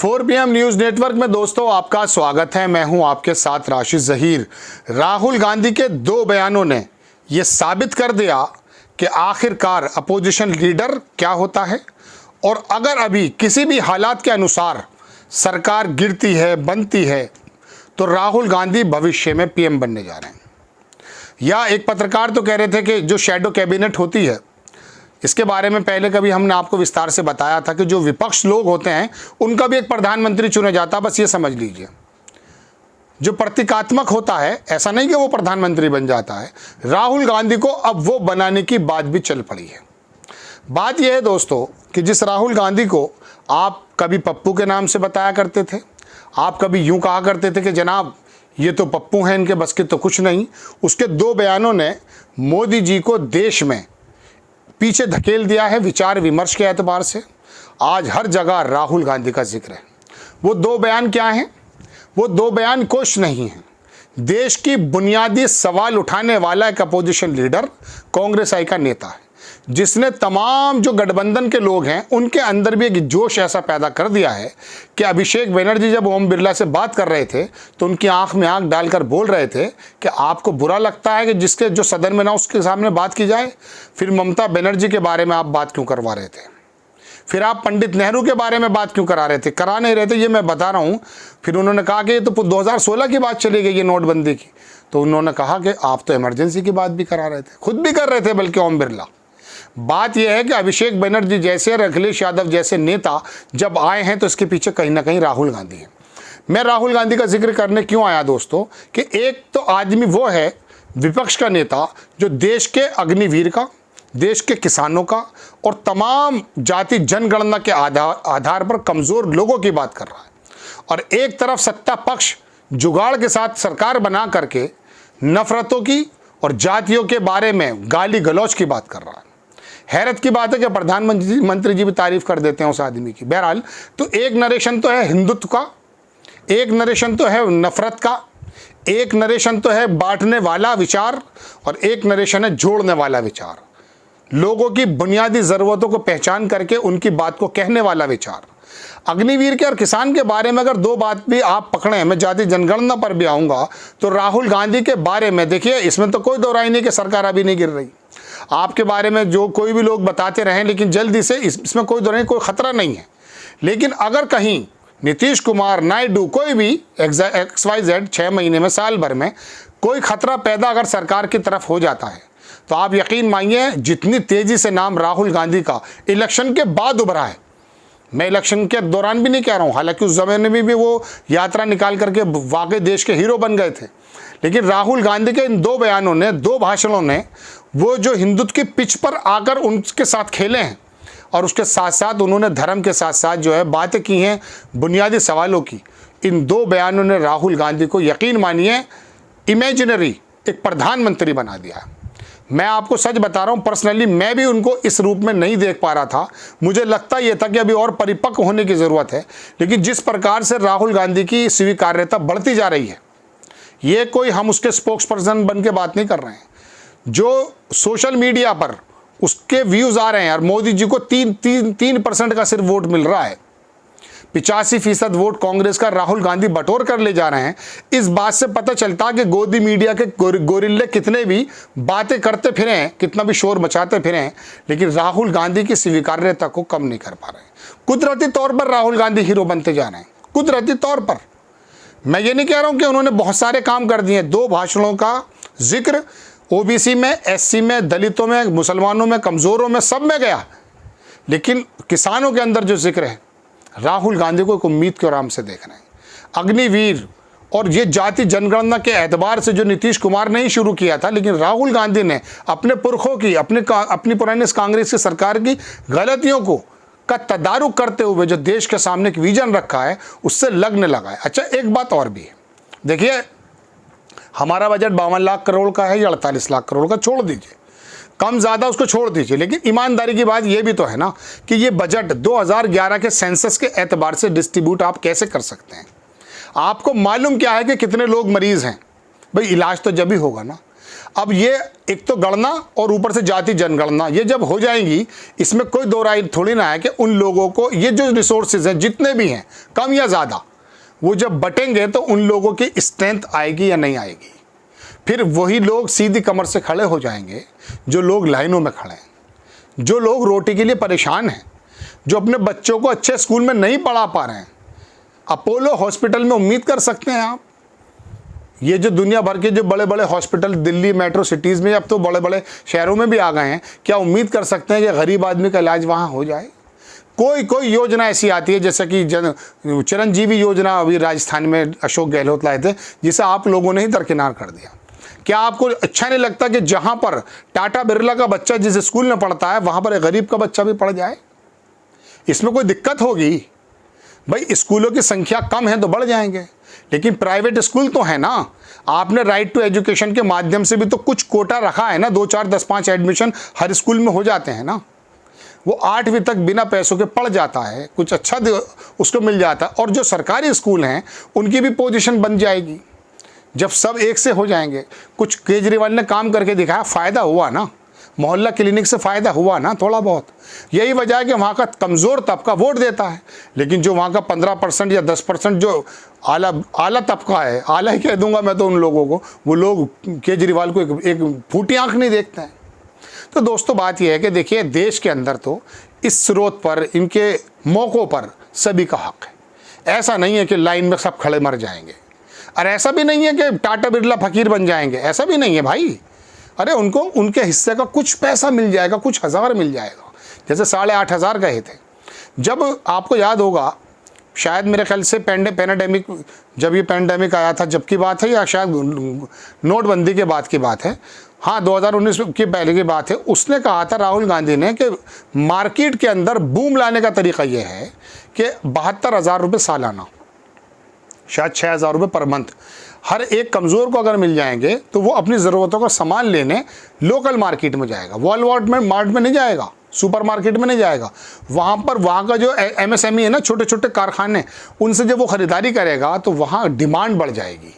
4PM news network में दोस्तों आपका स्वागत है। मैं हूं आपके साथ राशिद जहीर। राहुल गांधी के दो बयानों ने यह साबित कर दिया कि आखिरकार अपोजिशन लीडर क्या होता है, और अगर अभी किसी भी हालात के अनुसार सरकार गिरती है, बनती है, तो राहुल गांधी भविष्य में पीएम बनने जा रहे हैं। या एक पत्रकार तो कह रहे थे कि जो शैडो कैबिनेट होती है, इसके बारे में पहले कभी हमने आपको विस्तार से बताया था कि जो विपक्ष लोग होते हैं उनका भी एक प्रधानमंत्री चुना जाता है। बस ये समझ लीजिए, जो प्रतीकात्मक होता है, ऐसा नहीं कि वो प्रधानमंत्री बन जाता है। राहुल गांधी को अब वो बनाने की बात भी चल पड़ी है। बात यह है दोस्तों कि जिस राहुल गांधी को आप कभी पप्पू के नाम से बताया करते थे, आप कभी यूं कहा करते थे कि जनाब ये तो पप्पू हैं, इनके बस की तो कुछ नहीं, उसके दो बयानों ने मोदी जी को देश में पीछे धकेल दिया है विचार विमर्श के एतबार से। आज हर जगह राहुल गांधी का जिक्र है। वो दो बयान क्या हैं? वो दो बयान कुछ नहीं है, देश की बुनियादी सवाल उठाने वाला एक अपोजिशन लीडर, कांग्रेस आई का नेता है, जिसने तमाम जो गठबंधन के लोग हैं उनके अंदर भी एक जोश ऐसा पैदा कर दिया है कि अभिषेक बनर्जी जब ओम बिरला से बात कर रहे थे तो उनकी आंख में आंख डालकर बोल रहे थे कि आपको बुरा लगता है कि जिसके जो सदन में ना उसके सामने बात की जाए। फिर ममता बनर्जी के बारे में आप बात क्यों करवा रहे थे? फिर आप पंडित नेहरू के बारे में बात क्यों करा रहे थे? करा नहीं रहे थे, ये मैं बता रहा हूँ। फिर उन्होंने कहा कि ये तो 2016 की बात चली गई है नोटबंदी की, तो उन्होंने कहा कि आप तो इमरजेंसी की बात भी करा रहे थे, खुद भी कर रहे थे बल्कि ओम बिरला। बात यह है कि अभिषेक बनर्जी जैसे और अखिलेश यादव जैसे नेता जब आए हैं तो इसके पीछे कहीं ना कहीं राहुल गांधी है। मैं राहुल गांधी का जिक्र करने क्यों आया दोस्तों कि एक तो आदमी वो है विपक्ष का नेता जो देश के अग्निवीर का, देश के किसानों का और तमाम जाति जनगणना के आधार पर कमज़ोर लोगों की बात कर रहा है, और एक तरफ सत्ता पक्ष जुगाड़ के साथ सरकार बना करके नफरतों की और जातियों के बारे में गाली गलौज की बात कर रहा है। हैरत की बात है कि प्रधानमंत्री जी भी तारीफ कर देते हैं उस आदमी की। बहरहाल, तो एक नरेशन तो है हिंदुत्व का, एक नरेशन तो है नफरत का, एक नरेशन तो है बांटने वाला विचार, और एक नरेशन है जोड़ने वाला विचार, लोगों की बुनियादी ज़रूरतों को पहचान करके उनकी बात को कहने वाला विचार। अग्निवीर के और किसान के बारे में अगर दो बात भी आप पकड़ें, मैं जाति जनगणना पर भी आऊँगा, तो राहुल गांधी के बारे में देखिए, इसमें तो कोई दो राय नहीं कि सरकार अभी नहीं गिर रही। आपके बारे में जो कोई भी लोग बताते रहें, लेकिन जल्दी से इसमें कोई दो राय, कोई खतरा नहीं है। लेकिन अगर कहीं नीतीश कुमार, नायडू, कोई भी XYZ 6 महीने में, साल भर में कोई खतरा पैदा अगर सरकार की तरफ हो जाता है, तो आप यकीन मानिए जितनी तेज़ी से नाम राहुल गांधी का इलेक्शन के बाद उभरा है, मैं इलेक्शन के दौरान भी नहीं कह रहा हूँ, हालांकि उस ज़माने में भी वो यात्रा निकाल करके वाकई देश के हीरो बन गए थे, लेकिन राहुल गांधी के इन दो बयानों ने, दो भाषणों ने वो जो हिंदुत्व की पिच पर आकर उनके साथ खेले हैं, और उसके साथ साथ उन्होंने धर्म के साथ साथ जो है बातें की हैं बुनियादी सवालों की। इन दो बयानों ने राहुल गांधी को यकीन मानिए इमेजिनरी एक प्रधानमंत्री बना दिया। मैं आपको सच बता रहा हूँ, पर्सनली मैं भी उनको इस रूप में नहीं देख पा रहा था। मुझे लगता ये था कि अभी और परिपक्व होने की ज़रूरत है, लेकिन जिस प्रकार से राहुल गांधी की स्वीकार्यता बढ़ती जा रही है, ये कोई हम उसके स्पोक्स पर्सन बन के बात नहीं कर रहे हैं। जो सोशल मीडिया पर उसके व्यूज़ आ रहे हैं, और मोदी जी को 3% का सिर्फ वोट मिल रहा है, 85% वोट कांग्रेस का राहुल गांधी बटोर कर ले जा रहे हैं। इस बात से पता चलता कि गोदी मीडिया के गोरिल्ले कितने भी बातें करते फिरें, कितना भी शोर मचाते फिरें, लेकिन राहुल गांधी की स्वीकार्यता को कम नहीं कर पा रहे हैं। कुदरती तौर पर राहुल गांधी हीरो बनते जा रहे हैं, कुदरती तौर पर। मैं ये नहीं कह रहा हूँ कि उन्होंने बहुत सारे काम कर दिए। दो भाषणों का जिक्र OBC में, SC में, दलितों में, मुसलमानों में, कमज़ोरों में, सब में गया, लेकिन किसानों के अंदर जो जिक्र है, राहुल गांधी को एक उम्मीद के आराम से देख रहे हैं। अग्निवीर और ये जाति जनगणना के एतबार से जो नीतीश कुमार ने ही शुरू किया था, लेकिन राहुल गांधी ने अपने पुरखों की, अपनी पुरानी कांग्रेस की सरकार की गलतियों को का तदारुक करते हुए जो देश के सामने एक विजन रखा है, उससे लगने लगा है। अच्छा, एक बात और भी है, देखिए हमारा बजट 52 लाख करोड़ का है या 48 लाख करोड़ का, छोड़ दीजिए, कम ज़्यादा उसको छोड़ दीजिए, लेकिन ईमानदारी की बात ये भी तो है ना कि ये बजट 2011 के सेंसस के एतबार से डिस्ट्रीब्यूट आप कैसे कर सकते हैं? आपको मालूम क्या है कि कितने लोग मरीज़ हैं? भाई इलाज तो जब ही होगा ना। अब ये एक तो गणना और ऊपर से जाति जनगणना, ये जब हो जाएंगी, इसमें कोई दो राय थोड़ी ना है कि उन लोगों को ये जो रिसोर्सेज हैं जितने भी हैं, कम या ज़्यादा, वो जब बटेंगे तो उन लोगों की स्ट्रेंथ आएगी या नहीं आएगी। फिर वही लोग सीधी कमर से खड़े हो जाएंगे जो लोग लाइनों में खड़े हैं, जो लोग रोटी के लिए परेशान हैं, जो अपने बच्चों को अच्छे स्कूल में नहीं पढ़ा पा रहे हैं। अपोलो हॉस्पिटल में उम्मीद कर सकते हैं आप, ये जो दुनिया भर के जो बड़े बड़े हॉस्पिटल दिल्ली मेट्रो सिटीज़ में, अब तो बड़े बड़े शहरों में भी आ गए हैं, क्या उम्मीद कर सकते हैं कि गरीब आदमी का इलाज वहाँ हो जाए? कोई योजना ऐसी आती है, जैसे कि चिरंजीवी योजना अभी राजस्थान में अशोक गहलोत लाए थे, जिसे आप लोगों ने ही दरकिनार कर दिया। क्या आपको अच्छा नहीं लगता कि जहाँ पर टाटा बिरला का बच्चा जिस स्कूल में पढ़ता है, वहाँ पर एक गरीब का बच्चा भी पढ़ जाए? इसमें कोई दिक्कत होगी? भाई स्कूलों की संख्या कम है तो बढ़ जाएंगे, लेकिन प्राइवेट स्कूल तो है ना। आपने राइट टू एजुकेशन के माध्यम से भी तो कुछ कोटा रखा है ना, 2, 4, 10, 5 एडमिशन हर स्कूल में हो जाते हैं ना। वो 8वीं तक बिना पैसों के पढ़ जाता है, कुछ अच्छा उसको मिल जाता है। और जो सरकारी स्कूल हैं उनकी भी पोजीशन बन जाएगी जब सब एक से हो जाएंगे। कुछ केजरीवाल ने काम करके दिखाया, फ़ायदा हुआ ना, मोहल्ला क्लिनिक से फ़ायदा हुआ ना थोड़ा बहुत। यही वजह है कि वहाँ का कमज़ोर तबका वोट देता है, लेकिन जो वहाँ का 15% या 10% जो आला तबका है, आला ही कह दूंगा मैं तो उन लोगों को, वो लोग केजरीवाल को एक फूटी आँख नहीं देखते हैं। तो दोस्तों बात यह है कि देखिए, देश के अंदर तो इस स्रोत पर, इनके मौक़ों पर सभी का हक़ है। ऐसा नहीं है कि लाइन में सब खड़े मर जाएंगे, और ऐसा भी नहीं है कि टाटा बिरला फ़कीर बन जाएंगे, ऐसा भी नहीं है भाई। अरे उनको उनके हिस्से का कुछ पैसा मिल जाएगा, कुछ हज़ार मिल जाएगा, जैसे 8,500 कहे थे। जब आपको याद होगा, शायद मेरे ख्याल से पैंडेमिक, जब ये पैंडेमिक आया था जब की बात है, या शायद नोटबंदी के बाद की बात है, हाँ 2019 के पहले की बात है, उसने कहा था राहुल गांधी ने कि मार्केट के अंदर बूम लाने का तरीका ये है कि 72,000 रुपये सालाना, शायद 6,000 रुपये पर मंथ, हर एक कमज़ोर को अगर मिल जाएंगे तो वो अपनी ज़रूरतों का सामान लेने लोकल मार्केट में जाएगा, वॉलमार्ट में नहीं जाएगा, सुपर मार्केट में नहीं जाएगा। वहाँ पर वहाँ का जो MSME है ना, छोटे छोटे कारखाने, उनसे जब वो ख़रीदारी करेगा तो वहाँ डिमांड बढ़ जाएगी,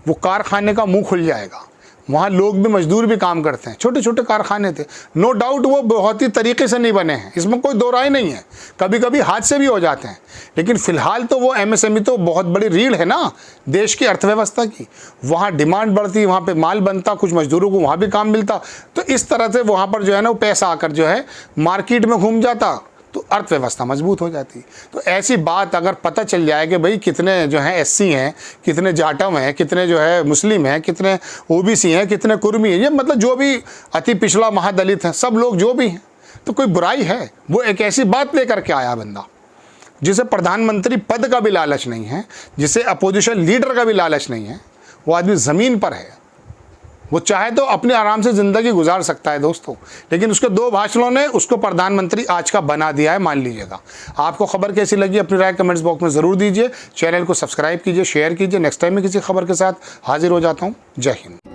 वो कारखाने का मुंह खुल जाएगा। वहाँ लोग भी, मजदूर भी काम करते हैं, छोटे छोटे कारखाने थे। नो डाउट वो बहुत ही तरीके से नहीं बने हैं, इसमें कोई दो राय नहीं है, कभी कभी हादसे भी हो जाते हैं, लेकिन फ़िलहाल तो वो MSME तो बहुत बड़ी रीढ़ है ना देश की अर्थव्यवस्था की। वहाँ डिमांड बढ़ती, वहाँ पे माल बनता, कुछ मजदूरों को वहाँ भी काम मिलता, तो इस तरह से वहाँ पर जो है ना वो पैसा आकर जो है मार्केट में घूम जाता, तो अर्थव्यवस्था मजबूत हो जाती। तो ऐसी बात अगर पता चल जाए कि भाई कितने जो हैं SC हैं, कितने जाटव हैं, कितने जो है मुस्लिम हैं, कितने OBC हैं, कितने कुर्मी हैं, ये मतलब जो भी अति पिछड़ा महादलित हैं, सब लोग जो भी हैं, तो कोई बुराई है? वो एक ऐसी बात लेकर के आया बंदा जिसे प्रधानमंत्री पद का भी लालच नहीं है, जिसे अपोजिशन लीडर का भी लालच नहीं है। वो आदमी ज़मीन पर है, वो चाहे तो अपने आराम से ज़िंदगी गुजार सकता है दोस्तों, लेकिन उसके 2 भाषणों ने उसको प्रधानमंत्री आज का बना दिया है, मान लीजिएगा। आपको खबर कैसी लगी अपनी राय कमेंट्स बॉक्स में ज़रूर दीजिए। चैनल को सब्सक्राइब कीजिए, शेयर कीजिए। नेक्स्ट टाइम में किसी खबर के साथ हाजिर हो जाता हूँ। जय हिंद।